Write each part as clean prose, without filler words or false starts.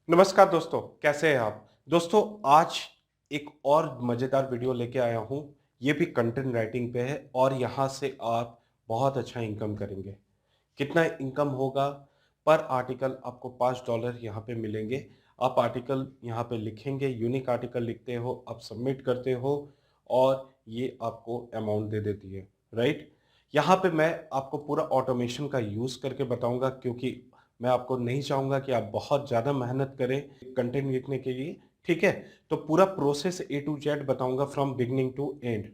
नमस्कार दोस्तों, कैसे हैं आप? दोस्तों, आज एक और मज़ेदार वीडियो लेके आया हूँ। ये भी कंटेंट राइटिंग पे है और यहाँ से आप बहुत अच्छा इनकम करेंगे। कितना इनकम होगा? पर आर्टिकल आपको $5 यहाँ पे मिलेंगे। आप आर्टिकल यहाँ पे लिखेंगे, यूनिक आर्टिकल लिखते हो, आप सबमिट करते हो और ये आपको अमाउंट दे देती है, राइट? यहाँ पे मैं आपको पूरा ऑटोमेशन का यूज़ करके बताऊँगा क्योंकि मैं आपको नहीं चाहूँगा कि आप बहुत ज़्यादा मेहनत करें कंटेंट लिखने के लिए, ठीक है? तो पूरा प्रोसेस ए टू जेड बताऊँगा from beginning to end.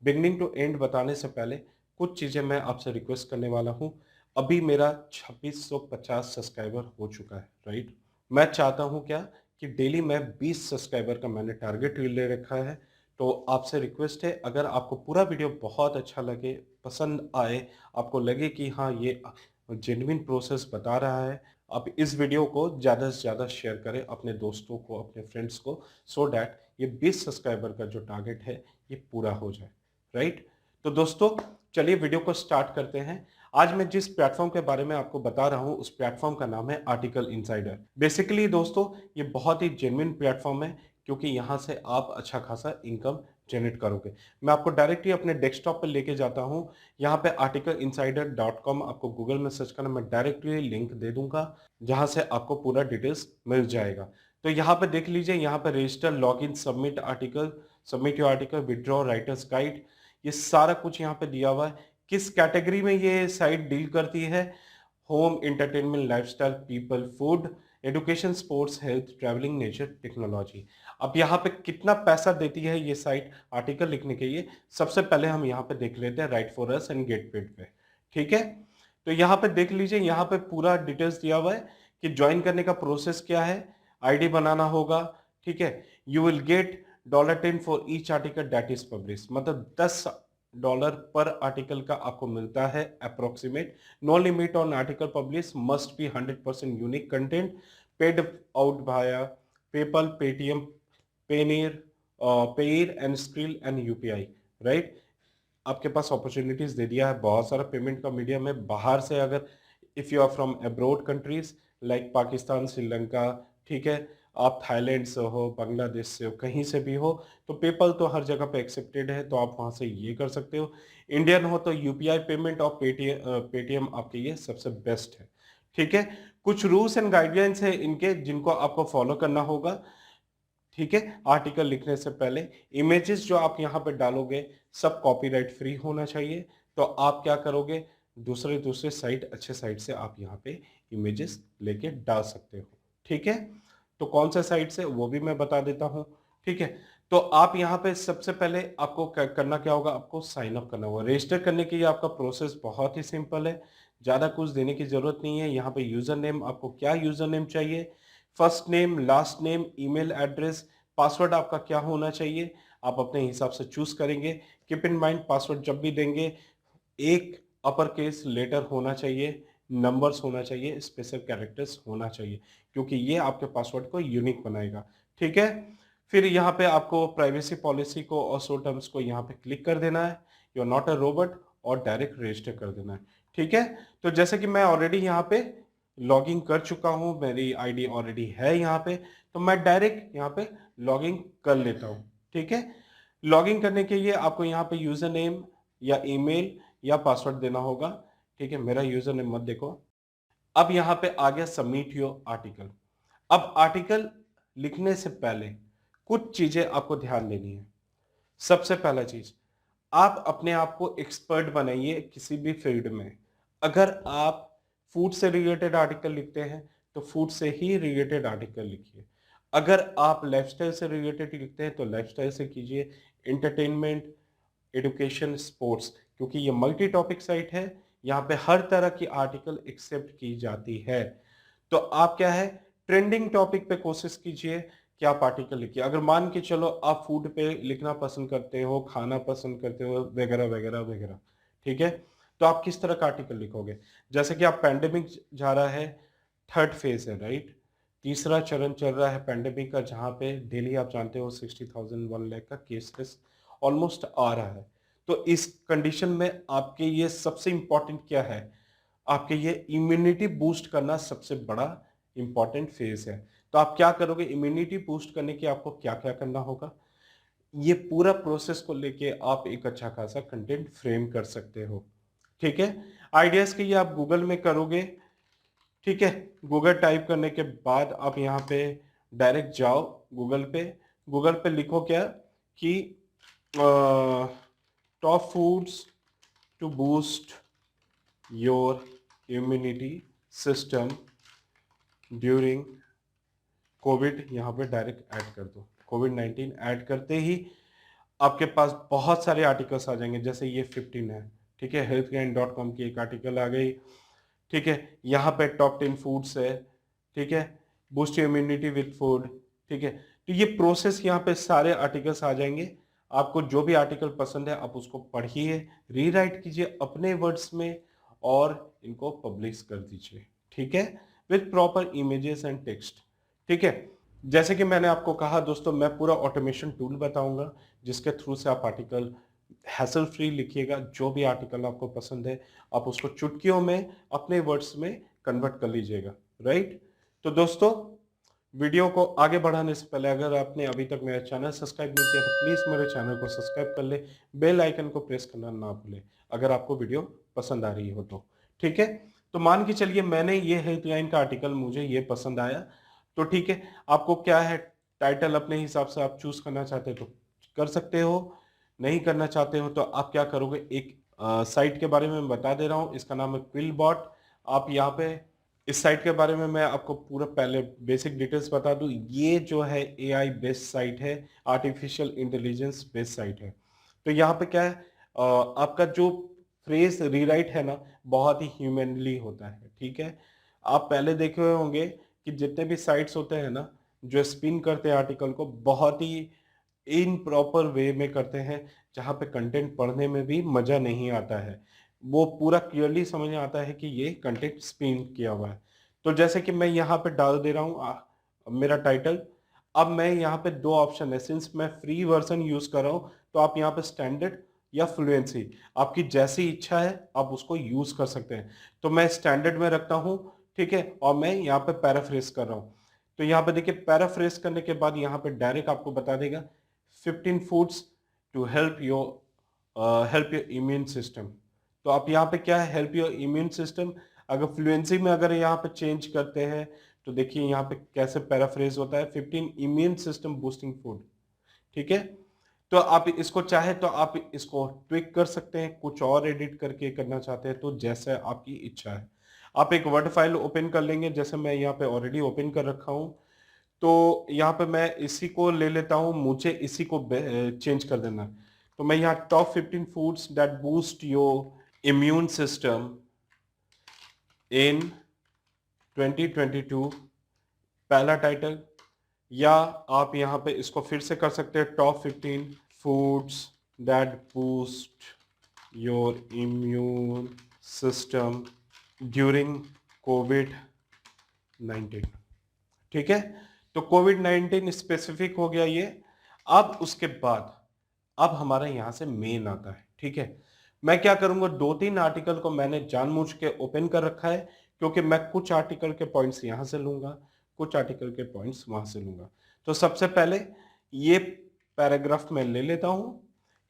Beginning to end बताने से पहले कुछ चीज़ें मैं आपसे रिक्वेस्ट करने वाला हूँ। अभी मेरा 2650 सब्सक्राइबर हो चुका है, राइट? मैं चाहता हूँ क्या कि डेली मैं 20 सब्सक्राइबर का मैंने टारगेट ले रखा है। तो आपसे रिक्वेस्ट है, अगर आपको पूरा वीडियो बहुत अच्छा लगे, पसंद आए, आपको लगे कि हाँ, ये जेन्युइन प्रोसेस बता रहा है, आप इस वीडियो को ज़्यादा से ज़्यादा शेयर करें अपने दोस्तों को, अपने फ्रेंड्स को, सो दैट ये 20 सब्सक्राइबर का जो टारगेट है, ये पूरा हो जाए, राइट? तो दोस्तों, चलिए वीडियो को स्टार्ट करते हैं। आज मैं जिस प्लेटफ़ॉर्म के बारे में आपको बता रहा हूँ, उस प्लेटफ़ॉर्म का नाम है आर्टिकल इनसाइडर। बेसिकली दोस्तों, ये बहुत ही जेन्युइन प्लेटफ़ॉर्म है क्योंकि यहाँ से आप अच्छा खासा इनकम जनरेट करोगे। मैं आपको डायरेक्टली अपने डेस्कटॉप पे लेके जाता हूँ। यहाँ पे article-insider.com आपको गूगल में सर्च करना, मैं डायरेक्टली लिंक दे दूँगा, जहाँ से आपको पूरा डिटेल्स मिल जाएगा। तो यहाँ पे देख लीजिए, यहाँ पे register, login, submit article, submit your article, withdraw, writers guide, ये सारा कुछ यहाँ पे दिया हुआ है। किस कैटेगरी में ये साइट डील करती है? Home, entertainment, lifestyle, people, food, education, sports, health, travelling, nature, technology. अब यहाँ पे कितना पैसा देती है ये साइट आर्टिकल लिखने के लिए? सबसे पहले हम यहाँ पे देख लेते हैं right for us and get paid पे, ठीक है? तो यहाँ पे देख लीजिए, यहाँ पे पूरा डिटेल्स दिया हुआ है कि जॉइन करने का प्रोसेस क्या है, आईडी बनाना होगा, ठीक है? You will get $10 for each article that is publish, मतलब $10 पर आर्टिकल का आपको मिलता है approximate. No limit on article publish, must be 100% unique content, paid out via PayPal, Paytm, Payoneer, Payeer and Skrill and UPI, right? आपके पास opportunities दे दिया है, बहुत सारा पेमेंट का मीडियम है। बाहर से अगर if you are from abroad countries like Pakistan, Sri Lanka, ठीक है, आप थाईलैंड से हो, बांग्लादेश से हो, कहीं से भी हो, तो पेपल तो हर जगह पे एक्सेप्टेड है, तो आप वहाँ से ये कर सकते हो। इंडियन हो तो यूपीआई पेमेंट और पेटीएम आपके लिए सबसे बेस्ट है, ठीक है? कुछ रूल्स एंड गाइडलाइंस है इनके जिनको आपको फॉलो करना होगा, ठीक है? आर्टिकल लिखने से पहले इमेजेस जो आप यहाँ पे डालोगे, सब कॉपीराइट फ्री होना चाहिए। तो आप क्या करोगे, दूसरे दूसरे साइट, अच्छे साइट से आप यहाँ पे इमेजेस लेके डाल सकते हो, ठीक है? तो कौन सा साइट से वो भी मैं बता देता हूँ, ठीक है? तो आप यहाँ पे सबसे पहले आपको करना क्या होगा, आपको साइन अप करना होगा। रजिस्टर करने के लिए आपका प्रोसेस बहुत ही सिंपल है, ज़्यादा कुछ देने की ज़रूरत नहीं है। यहाँ पे यूज़र नेम, आपको क्या यूज़र नेम चाहिए, first name, last name, email address, password आपका क्या होना चाहिए, आप अपने हिसाब से चूज़ करेंगे। कीप इन माइंड, पासवर्ड जब भी देंगे, एक अपर केस लेटर होना चाहिए, नंबर्स होना चाहिए, स्पेशल कैरेक्टर्स होना चाहिए, क्योंकि ये आपके पासवर्ड को यूनिक बनाएगा, ठीक है? फिर यहाँ पे आपको प्राइवेसी पॉलिसी को और शो टर्म्स को यहाँ पे क्लिक कर देना है, you are not a robot, और डायरेक्ट रजिस्टर कर देना है, ठीक है? तो जैसे कि मैं ऑलरेडी यहाँ पे लॉगिन कर चुका हूँ, मेरी आईडी ऑलरेडी है यहाँ पे, तो मैं डायरेक्ट यहाँ पे लॉगिन कर लेता हूँ, ठीक है? लॉगिन करने के लिए आपको यहाँ पे यूज़र नेम या ईमेल या पासवर्ड देना होगा, ठीक है? मेरा यूज़र नेम मत देखो। अब यहाँ पे आ गया सबमिट योर आर्टिकल। अब आर्टिकल लिखने से पहले कुछ चीज़ें आपको ध्यान देनी है। सबसे पहला चीज़, आप अपने आप को एक्सपर्ट बनाइए किसी भी फील्ड में। अगर आप फूड से रिलेटेड आर्टिकल लिखते हैं, तो फूड से ही रिलेटेड आर्टिकल लिखिए। अगर आप लाइफ़स्टाइल से रिलेटेड लिखते हैं, तो लाइफ़स्टाइल से कीजिए। एंटरटेनमेंट, एजुकेशन, स्पोर्ट्स, क्योंकि ये मल्टी टॉपिक साइट है, यहाँ पे हर तरह की आर्टिकल एक्सेप्ट की जाती है। तो आप क्या है, ट्रेंडिंग टॉपिक पे कोशिश कीजिए कि आप आर्टिकल लिखिए। अगर मान के चलो आप फूड पे लिखना पसंद करते हो, खाना पसंद करते हो, वगैरह, वगैरह, वगैरह, ठीक है? तो आप किस तरह का आर्टिकल लिखोगे? जैसे कि आप पैंडेमिक जा रहा है, थर्ड फेज़ है, राइट? तीसरा चरण चल रहा है पैंडेमिक का, जहाँ पे डेली आप जानते हो 60,000 1 लाख का केसेस ऑलमोस्ट आ रहा है। तो इस कंडीशन में आपके लिए सबसे इम्पोर्टेंट क्या है? आपके ये इम्यूनिटी बूस्ट करना सबसे बड़ा इम्पोर्टेंट फेज़ है। तो आप क्या करोगे, इम्यूनिटी बूस्ट करने के आपको क्या क्या करना होगा, ये पूरा प्रोसेस को लेके आप एक अच्छा खासा कंटेंट फ्रेम कर सकते हो। ठीक है, आइडियाज के लिए आप गूगल में करोगे। ठीक है, गूगल टाइप करने के बाद आप यहाँ पे डायरेक्ट जाओ गूगल पे। गूगल पे लिखो क्या कि top foods to boost your immunity system during COVID, यहाँ पे डायरेक्ट ऐड कर दो। कोविड-19 ऐड करते ही आपके पास बहुत सारे आर्टिकल्स आ जाएंगे, जैसे ये 15 है। ठीक है, healthgain.com की एक आर्टिकल आ गई। ठीक है, यहाँ पे टॉप 10 फूड्स है। ठीक है, बूस्ट इम्यूनिटी विद फूड। ठीक है, तो ये प्रोसेस यहाँ पे सारे आर्टिकल्स आ जाएंगे। आपको जो भी आर्टिकल पसंद है आप उसको पढ़िए, रीराइट कीजिए अपने वर्ड्स में और इनको पब्लिश कर दीजिए। ठीक है, with proper images and text. ठीक है, जैसे कि मैंने आपको कहा दोस्तों, मैं पूरा ऑटोमेशन टूल बताऊंगा जिसके थ्रू से आप आर्टिकल हैसल फ्री लिखिएगा। जो भी आर्टिकल आपको पसंद है आप उसको चुटकियों में अपने वर्ड्स में कन्वर्ट कर लीजिएगा। राइट, तो दोस्तों वीडियो को आगे बढ़ाने से पहले अगर आपने अभी तक मेरा चैनल सब्सक्राइब नहीं किया तो प्लीज मेरे चैनल को सब्सक्राइब कर ले, बेल आइकन को प्रेस करना ना भूले अगर आपको वीडियो पसंद आ रही हो तो। ठीक है, तो मान के चलिए मैंने ये हेल्पलाइन का आर्टिकल मुझे ये पसंद आया, तो ठीक है, आपको क्या है, टाइटल अपने हिसाब से आप चूज करना चाहते हो तो कर सकते हो, नहीं करना चाहते हो तो आप क्या करोगे, एक साइट के बारे में मैं बता दे रहा हूँ, इसका नाम है क्विलबॉट। आप यहाँ पे इस साइट के बारे में मैं आपको पूरा पहले बेसिक डिटेल्स बता दूं, ये जो है एआई बेस्ड साइट है, आर्टिफिशियल इंटेलिजेंस बेस्ड साइट है। तो यहाँ पे क्या है, आपका जो फ्रेज रीराइट है ना बहुत ही ह्यूमनली होता है। ठीक है, आप पहले देखे हुए होंगे कि जितने भी साइट्स होते हैं ना जो स्पिन करते हैं आर्टिकल को बहुत ही इन प्रॉपर वे में करते हैं, जहाँ पे कंटेंट पढ़ने में भी मजा नहीं आता है, वो पूरा क्लियरली समझ में आता है कि ये कंटेंट स्पिन किया हुआ है। तो जैसे कि मैं यहाँ पे डाल दे रहा हूँ मेरा टाइटल। अब मैं यहाँ पे दो ऑप्शन है, सिंस मैं फ्री वर्जन यूज कर रहा हूँ तो आप यहाँ पे स्टैंडर्ड या फ्लुएंसी आपकी जैसी इच्छा है आप उसको यूज कर सकते हैं। तो मैं स्टैंडर्ड में रखता हूँ। ठीक है, और मैं यहाँ पे पैराफ्रेज कर रहा हूँ। तो यहाँ पे देखिए पैराफ्रेज करने के बाद यहाँ पे डायरेक्ट आपको बता देगा 15 foods to help your immune system. तो आप यहाँ पे क्या है, हेल्प योर इम्यून सिस्टम। अगर फ्लुएंसी में अगर यहाँ पे चेंज करते हैं तो देखिए यहाँ पे कैसे पैराफ्रेज होता है, 15 इम्यून सिस्टम बूस्टिंग फूड। ठीक है, तो आप इसको चाहे तो आप इसको ट्विक कर सकते हैं, कुछ और एडिट करके करना चाहते हैं तो जैसे आपकी इच्छा है। आप एक वर्ड फाइल ओपन कर लेंगे, जैसे मैं यहाँ पे ऑलरेडी ओपन कर रखा हूँ। तो यहाँ पे मैं इसी को ले लेता हूँ, मुझे इसी को चेंज कर देना है। तो मैं यहाँ top 15 foods that boost your immune system in 2022 पहला टाइटल, या आप यहाँ पे इसको फिर से कर सकते हैं top 15 foods that boost your immune system during Covid 19। ठीक है, तो कोविड 19 स्पेसिफिक हो गया ये। अब उसके बाद अब हमारा यहां से मेन आता है। ठीक है, मैं क्या करूंगा, दो तीन आर्टिकल को मैंने जानबूझ के ओपन कर रखा है क्योंकि मैं कुछ आर्टिकल के पॉइंट्स यहां से लूंगा, कुछ आर्टिकल के पॉइंट्स वहां से लूंगा। तो सबसे पहले ये पैराग्राफ मैं ले लेता हूं,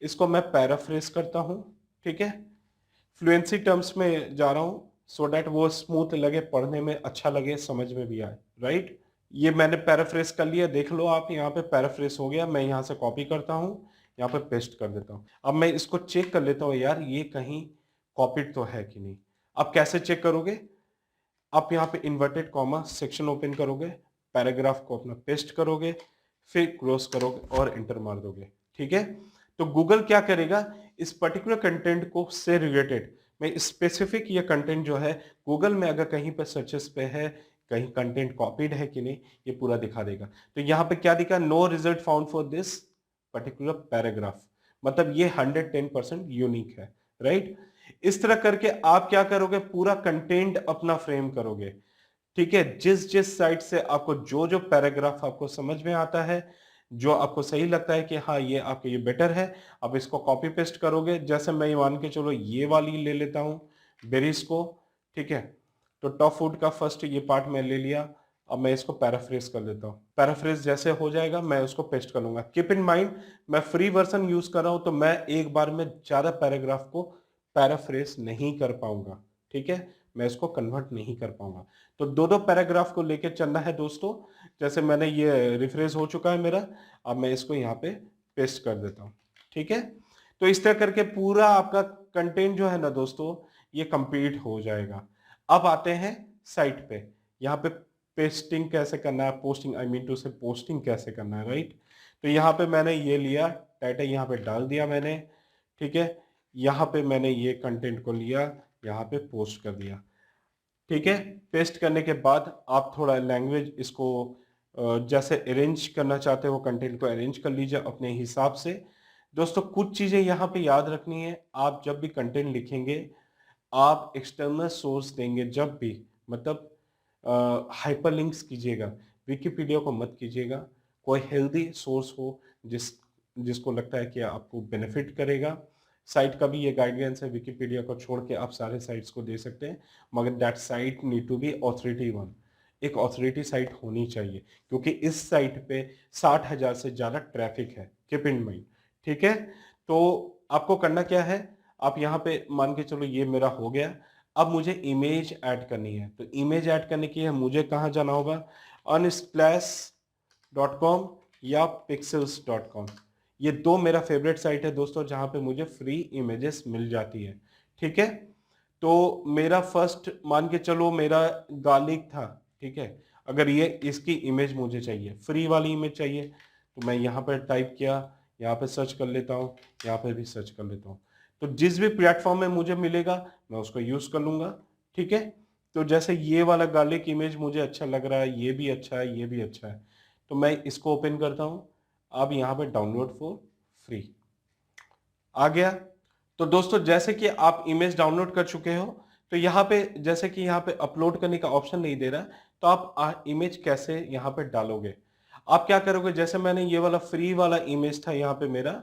इसको मैं पैराफ्रेज करता हूं। ठीक है, फ्लुएंसी टर्म्स में जा रहा हूं सो दैट वो स्मूथ लगे, पढ़ने में अच्छा लगे, समझ में भी आए। राइट, ये मैंने पैराफ्रेज कर लिया, देख लो आप यहाँ पे पैराफ्रेज हो गया। मैं यहाँ से कॉपी करता हूँ, यहाँ पे पेस्ट कर देता हूँ। अब मैं इसको चेक कर लेता हूँ यार ये कहीं कॉपीड तो है कि नहीं। अब कैसे चेक करोगे, आप यहाँ पे इन्वर्टेड कॉमा सेक्शन ओपन करोगे, पैराग्राफ को अपना पेस्ट करोगे, फिर क्लोज करोगे और एंटर मार दोगे। ठीक है, तो गूगल क्या करेगा, इस पर्टिकुलर कंटेंट को से रिलेटेड मैं स्पेसिफिक ये कंटेंट जो है गूगल में अगर कहीं पर सर्चेस पे है, कहीं कंटेंट कॉपीड है कि नहीं, ये पूरा दिखा देगा। तो यहाँ पे क्या दिखा, no result found for this particular paragraph, मतलब ये 110% यूनिक है। राइट, इस तरह करके आप क्या करोगे, पूरा कंटेंट अपना फ्रेम करोगे। ठीक है, जिस जिस साइट से आपको जो जो पैराग्राफ आपको समझ में आता है, जो आपको सही लगता है कि हाँ ये आपके ये बेटर है, आप इसको कॉपी पेस्ट करोगे। जैसे मैं मान के चलो ये वाली ले लेता हूँ बेरीज को। ठीक है, तो टॉप फूड का फर्स्ट ये पार्ट मैं ले लिया, अब मैं इसको पैराफ्रेज कर देता हूँ। पैराफ्रेज जैसे हो जाएगा मैं उसको पेस्ट कर लूंगा। कीप इन माइंड मैं फ्री वर्जन यूज कर रहा हूं तो मैं एक बार में ज्यादा पैराग्राफ को पैराफ्रेज नहीं कर पाऊंगा, ठीक है, मैं इसको कन्वर्ट नहीं कर पाऊंगा। तो दो दो पैराग्राफ को लेके चलना है दोस्तों। जैसे मैंने ये रिफ्रेश हो चुका है मेरा, अब मैं इसको यहाँ पे पेस्ट कर देता हूँ, ठीक है। तो इस तरह करके पूरा आपका कंटेंट जो है ना दोस्तों ये कंप्लीट हो जाएगा। अब आते हैं साइट पे। यहाँ पे पेस्टिंग कैसे करना है, पोस्टिंग आई मीन टू से पोस्टिंग कैसे करना है, राइट। तो यहाँ पे मैंने ये लिया, टाइटल यहाँ पे डाल दिया मैंने, ठीक है। यहाँ पे मैंने ये कंटेंट को लिया, यहाँ पे पोस्ट कर दिया, ठीक है। पेस्ट करने के बाद आप थोड़ा लैंग्वेज इसको जैसे अरेंज करना चाहते हो कंटेंट को अरेंज कर लीजिए अपने हिसाब से। दोस्तों कुछ चीजें यहाँ पे याद रखनी है, आप जब भी कंटेंट लिखेंगे आप एक्सटर्नल सोर्स देंगे जब भी, मतलब हाइपरलिंक्स कीजिएगा, विकिपीडिया को मत कीजिएगा। कोई हेल्दी सोर्स हो जिसको लगता है कि आपको बेनिफिट करेगा। साइट का भी ये गाइडलाइंस है, विकिपीडिया को छोड़ के आप सारे साइट्स को दे सकते हैं, मगर that site need to be authority one, एक ऑथोरिटी साइट होनी चाहिए, क्योंकि इस साइट पे 60,000 से ज़्यादा ट्रैफिक है, कीप इन माइंड, ठीक है। तो आपको करना क्या है, आप यहाँ पे मान के चलो ये मेरा हो गया। अब मुझे इमेज ऐड करनी है, तो इमेज ऐड करने के लिए मुझे कहाँ जाना होगा, unsplash.com या pixels.com। ये दो मेरा फेवरेट साइट है दोस्तों जहाँ पे मुझे फ्री इमेजेस मिल जाती है, ठीक है। तो मेरा फर्स्ट मान के चलो मेरा गार्लिक था, ठीक है। अगर ये इसकी इमेज मुझे चाहिए, फ्री वाली इमेज चाहिए, तो मैं यहाँ पर टाइप किया, यहाँ पे सर्च कर लेता हूँ, यहाँ पे भी सर्च कर लेता हूँ। तो जिस भी प्लेटफॉर्म में मुझे मिलेगा मैं उसको यूज कर लूंगा, ठीक है। तो जैसे ये वाला गार्लिक इमेज मुझे अच्छा लग रहा है, ये भी अच्छा है, ये भी अच्छा है, तो मैं इसको ओपन करता हूं। अब यहाँ पे डाउनलोड फॉर फ्री आ गया। तो दोस्तों जैसे कि आप इमेज डाउनलोड कर चुके हो, तो यहाँ पे जैसे कि यहाँ पे अपलोड करने का ऑप्शन नहीं दे रहा, तो आप इमेज कैसे यहाँ पे डालोगे। आप क्या करोगे, जैसे मैंने ये वाला फ्री वाला इमेज था यहाँ पे मेरा,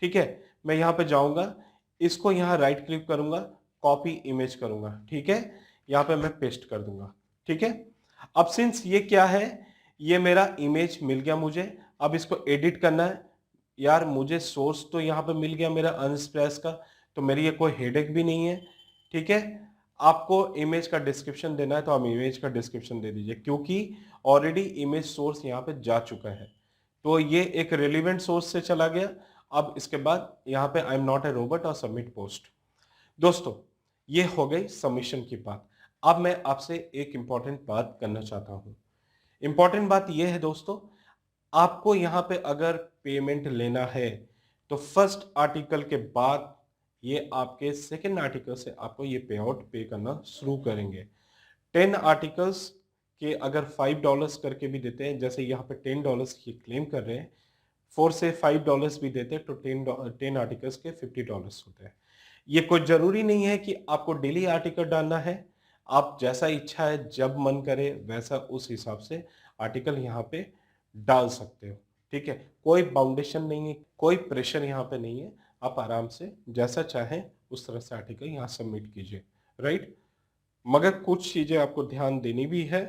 ठीक है, मैं यहाँ पे जाऊंगा, इसको यहाँ राइट क्लिक करूंगा, कॉपी इमेज करूंगा, ठीक है, यहाँ पे मैं पेस्ट कर दूंगा, ठीक है। अब सिंस ये क्या है, ये मेरा इमेज मिल गया मुझे, अब इसको एडिट करना है। यार मुझे सोर्स तो यहाँ पे मिल गया मेरा अनस्प्रेस का, तो मेरी ये कोई हेडेक भी नहीं है, ठीक है। आपको इमेज का डिस्क्रिप्शन देना है तो आप इमेज का डिस्क्रिप्शन दे दीजिए, क्योंकि ऑलरेडी इमेज सोर्स यहाँ पे जा चुका है, तो ये एक रेलिवेंट सोर्स से चला गया। अब इसके बाद यहाँ पे I am not a robot और सबमिट पोस्ट। दोस्तों ये हो गई सबमिशन की बात। अब मैं आपसे एक इंपॉर्टेंट बात करना चाहता हूं। इंपॉर्टेंट बात यह है दोस्तों, आपको यहां पे अगर पेमेंट लेना है तो फर्स्ट आर्टिकल के बाद ये आपके सेकंड आर्टिकल से आपको ये पे आउट पे करना शुरू करेंगे। 10 आर्टिकल्स के अगर $5 करके भी देते हैं, जैसे यहाँ पे $10 की क्लेम कर रहे हैं, 4 से $5 भी देते हैं, तो 10 आर्टिकल्स के $50 होते हैं। ये कोई जरूरी नहीं है कि आपको डेली आर्टिकल डालना है, आप जैसा इच्छा है जब मन करे वैसा उस हिसाब से आर्टिकल यहाँ पे डाल सकते हो, ठीक है। कोई बाउंडेशन नहीं है, कोई प्रेशर यहाँ पे नहीं है, आप आराम से जैसा चाहें उस तरह से आर्टिकल यहाँ सबमिट कीजिए, राइट। मगर कुछ चीजें आपको ध्यान देनी भी है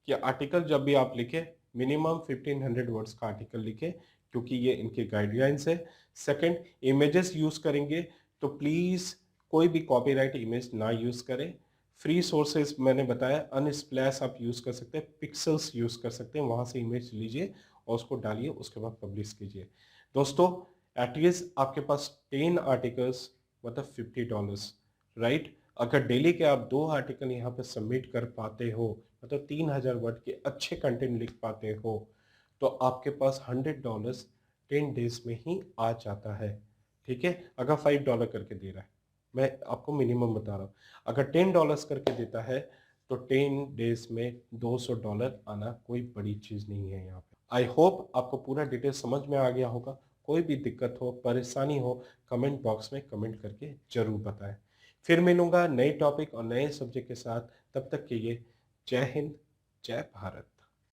कि आर्टिकल जब भी आप लिखे मिनिमम 1500 वर्ड्स का आर्टिकल लिखे, क्योंकि ये इनके गाइडलाइंस है। सेकंड, इमेजेस यूज करेंगे तो प्लीज कोई भी कॉपीराइट इमेज ना यूज करें। फ्री सोर्सेज मैंने बताया, अनस्प्लैश आप यूज कर सकते हैं, पिक्सेल्स यूज कर सकते हैं, वहां से इमेज लीजिए और उसको डालिए, उसके बाद पब्लिश कीजिए। दोस्तों एटलीस्ट आपके पास 10 आर्टिकल्स मतलब $50, राइट। अगर डेली के आप 2 आर्टिकल यहाँ पे सबमिट कर पाते हो, मतलब 3000 वर्ड के अच्छे कंटेंट लिख पाते हो, तो आपके पास $100 10 डेज में ही आ जाता है, ठीक है। अगर $5 करके दे रहा है, मैं आपको मिनिमम बता रहा हूँ, अगर $10 करके देता है तो 10 डेज में $200 आना कोई बड़ी चीज नहीं है यहाँ पे। आई होप आपको पूरा डिटेल समझ में आ गया होगा। कोई भी दिक्कत हो, परेशानी हो, कमेंट बॉक्स में कमेंट करके जरूर बताएं। फिर मिलूंगा नए टॉपिक और नए सब्जेक्ट के साथ, तब तक के लिए जय हिंद, जय भारत।